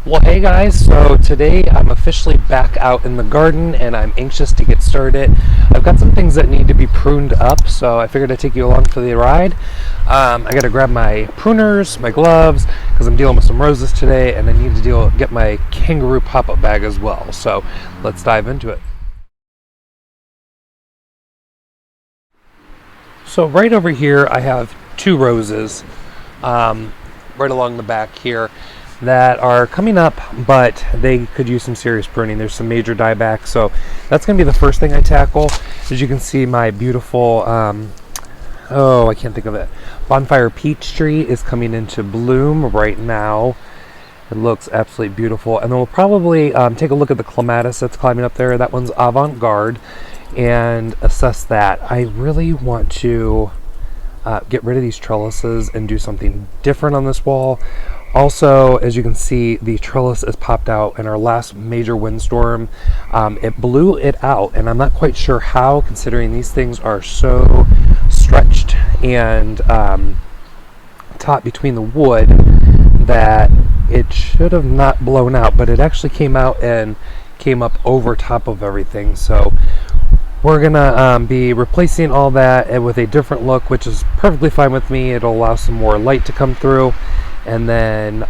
Well, hey guys, so today I'm officially back out in the garden and I'm anxious to get started. I've got some things that need to be pruned up, so I figured I'd take you along for the ride. I gotta grab my pruners, my gloves, because I'm dealing with some roses today, and I need to get my kangaroo pop-up bag as well. So let's dive into it. So right over here I have two roses right along the back here that are coming up, but they could use some serious pruning. There's some major dieback, so that's going to be the first thing I tackle. As you can see, my beautiful, I can't think of it, bonfire peach tree is coming into bloom right now. It looks absolutely beautiful. And then we'll probably take a look at the clematis that's climbing up there. That one's avant-garde, and assess that. I really want to get rid of these trellises and do something different on this wall. Also, as you can see, the trellis is popped out in our last major windstorm. It blew it out, and I'm not quite sure how, considering these things are so stretched and taut between the wood, that it should have not blown out, but it actually came out and came up over top of everything. So we're gonna be replacing all that with a different look, which is perfectly fine with me. It'll allow some more light to come through, and then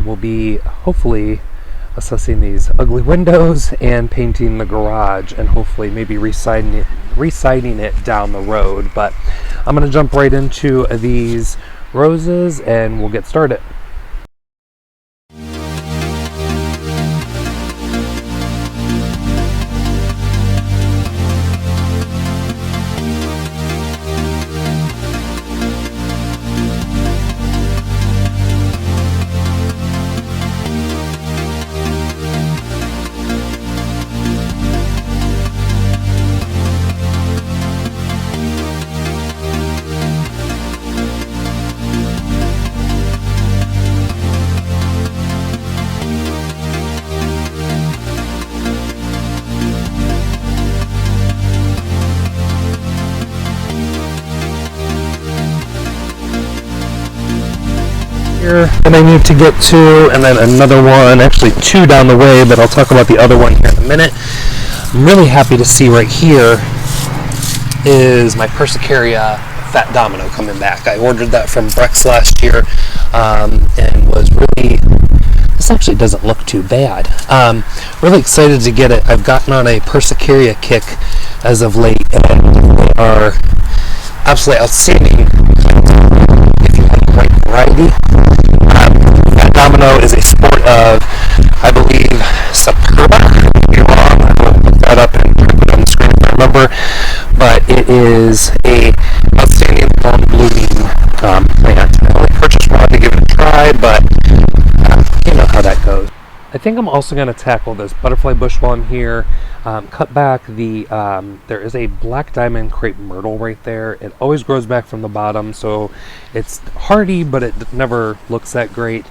we'll be hopefully assessing these ugly windows and painting the garage, and hopefully maybe residing it down the road. But I'm gonna jump right into these roses and we'll get started. Here that I need to get to, and then another one, actually two down the way, but I'll talk about the other one here in a minute. I'm really happy to see right here is my Persicaria fat domino coming back. I ordered that from Brex last year, and was really, this actually doesn't look too bad. Really excited to get it. I've gotten on a Persicaria kick as of late, and they are absolutely outstanding if you have the right variety. Fat domino is a sport of, I believe, Superba. If you're wrong, I will look that up and put it on the screen if I remember. But it is a outstanding long blooming plant. I only purchased one to give it a try, but you know how that goes. I think I'm also going to tackle this butterfly bush while I'm here. Cut back the, there is a black diamond crepe myrtle right there. It always grows back from the bottom, so it's hardy, but it never looks that great.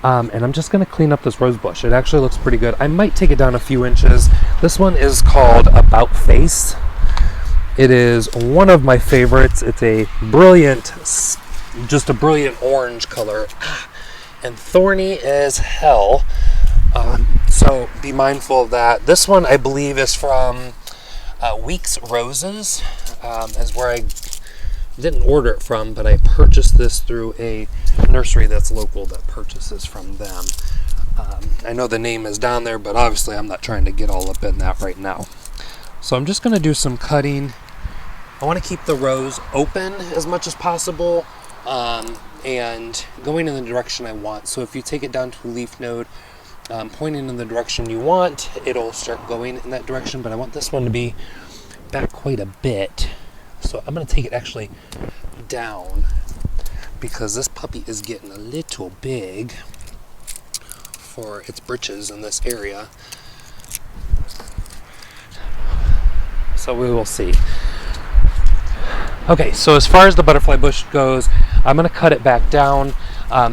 And I'm just going to clean up this rose bush. It actually looks pretty good. I might take it down a few inches. This one is called About Face. It is one of my favorites. It's a brilliant, just a brilliant orange color, and thorny as hell. So be mindful of that. This one I believe is from Weeks Roses, is where I didn't order it from, but I purchased this through a nursery that's local that purchases from them. I know the name is down there, but obviously I'm not trying to get all up in that right now. So I'm just going to do some cutting. I want to keep the rows open as much as possible, and going in the direction I want. So if you take it down to a leaf node, pointing in the direction you want, it'll start going in that direction. But I want this one to be back quite a bit, so I'm going to take it actually down, because this puppy is getting a little big for its britches in this area. So we will see. Okay, so as far as the butterfly bush goes, I'm going to cut it back down.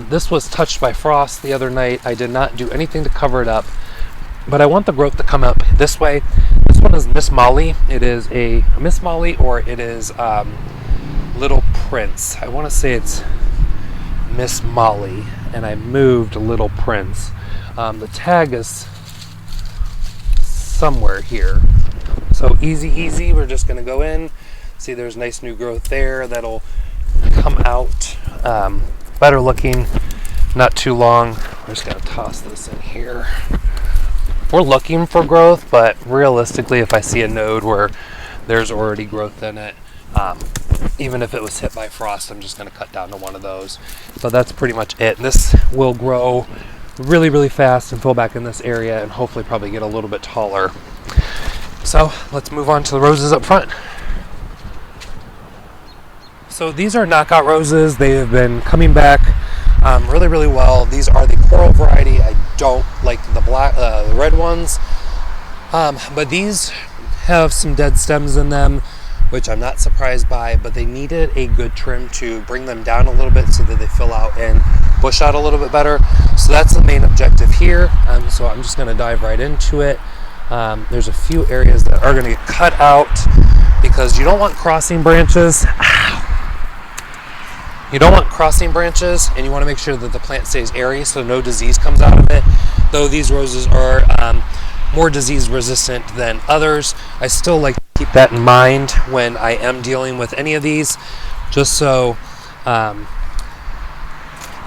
This was touched by frost the other night. I did not do anything to cover it up, but I want the growth to come up this way. This one is Miss Molly. It is a Miss Molly, or it is Little Prince. I want to say it's Miss Molly, and I moved Little Prince. The tag is somewhere here. So easy, we're just gonna go in. See, there's nice new growth there that'll come out better looking, not too long. We're just gonna toss this in here. We're looking for growth, but realistically, if I see a node where there's already growth in it, even if it was hit by frost, I'm just gonna cut down to one of those. So that's pretty much it. This will grow really fast and fill back in this area and hopefully probably get a little bit taller. So let's move on to the roses up front. So these are knockout roses. They have been coming back really well. These are the coral variety. I don't like the black, the red ones, but these have some dead stems in them, which I'm not surprised by, but they needed a good trim to bring them down a little bit so that they fill out and bush out a little bit better. So that's the main objective here. So I'm just gonna dive right into it. There's a few areas that are gonna get cut out because you don't want crossing branches. You don't want crossing branches, and you want to make sure that the plant stays airy so no disease comes out of it. Though these roses are more disease resistant than others, I still like to keep that in mind when I am dealing with any of these, just so I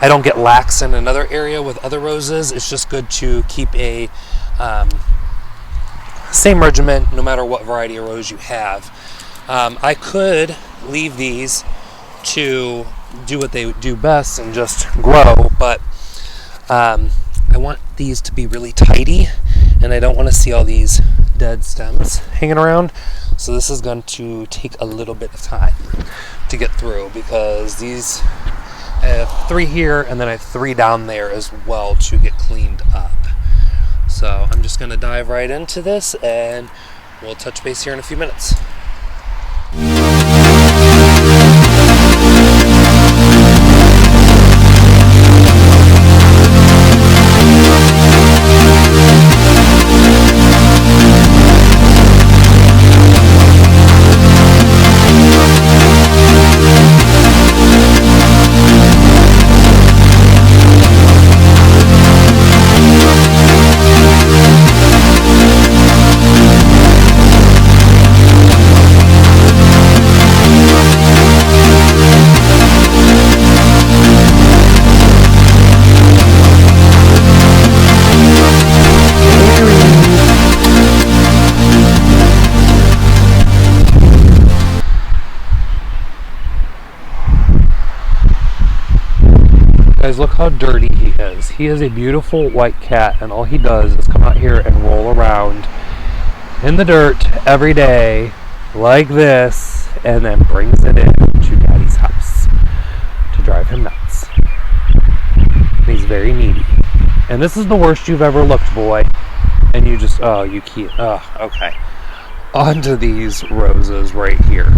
don't get lax in another area with other roses. It's just good to keep a same regimen no matter what variety of rose you have. I could leave these to do what they do best and just grow, but I want these to be really tidy, and I don't want to see all these dead stems hanging around. So this is going to take a little bit of time to get through, because these, I have 3 here and then I have 3 down there as well to get cleaned up. So I'm just going to dive right into this, and we'll touch base here in a few minutes. Guys, look how dirty he is. He is a beautiful white cat, and all he does is come out here and roll around in the dirt every day like this, and then brings it in to Daddy's house to drive him nuts. He's very needy. And this is the worst you've ever looked, boy. And you just, oh, you can't, oh, okay. Onto these roses right here.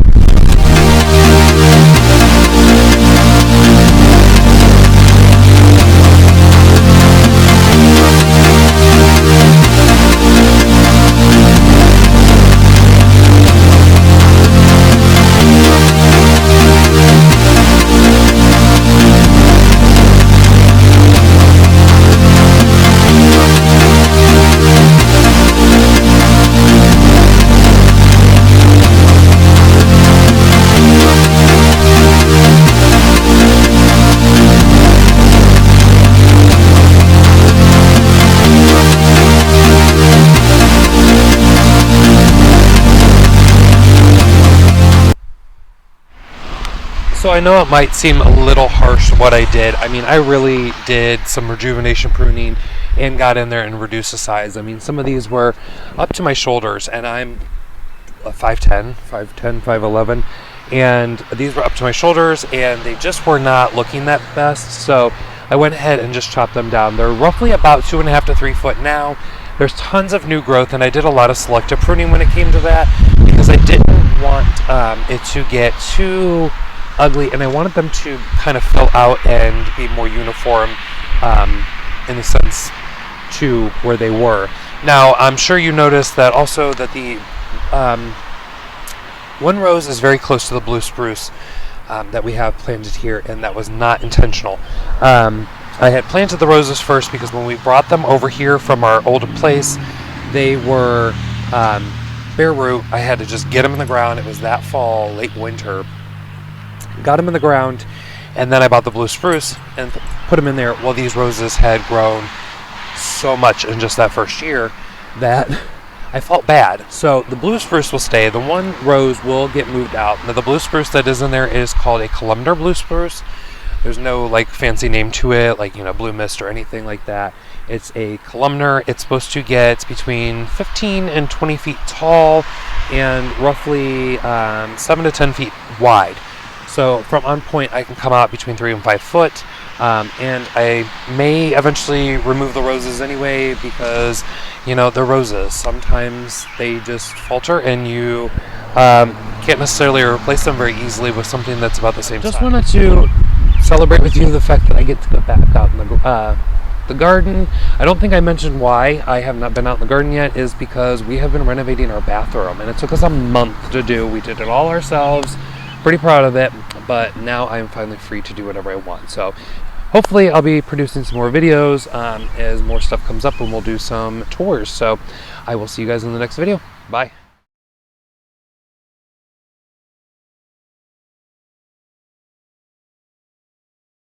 So I know it might seem a little harsh what I did. I mean, I really did some rejuvenation pruning and got in there and reduced the size. I mean, some of these were up to my shoulders, and I'm 5'10", 5'11", and these were up to my shoulders, and they just were not looking that best. So I went ahead and just chopped them down. They're roughly about 2.5 to 3 foot now. There's tons of new growth, and I did a lot of selective pruning when it came to that, because I didn't want it to get too ugly, and I wanted them to kind of fill out and be more uniform in the sense to where they were. Now, I'm sure you noticed that also that the one rose is very close to the blue spruce that we have planted here, and that was not intentional. I had planted the roses first because when we brought them over here from our old place, they were bare root. I had to just get them in the ground. It was that fall, late winter. Got them in the ground, and then I bought the blue spruce and put them in there. Well, these roses had grown so much in just that first year that I felt bad. So the blue spruce will stay. The one rose will get moved out. Now the blue spruce that is in there is called a columnar blue spruce. There's no like fancy name to it, like, you know, blue mist or anything like that. It's a columnar. It's supposed to get between 15 and 20 feet tall and roughly 7 to 10 feet wide. So from on point, I can come out between 3 and 5 foot. And I may eventually remove the roses anyway because, you know, they're roses. Sometimes they just falter and you can't necessarily replace them very easily with something that's about the same size. Just wanted to celebrate with you the fact that I get to go back out in the garden. I don't think I mentioned why I have not been out in the garden yet is because we have been renovating our bathroom and it took us a month to do. We did it all ourselves. Pretty proud of it, but now I'm finally free to do whatever I want. So hopefully I'll be producing some more videos as more stuff comes up and we'll do some tours. So I will see you guys in the next video. Bye.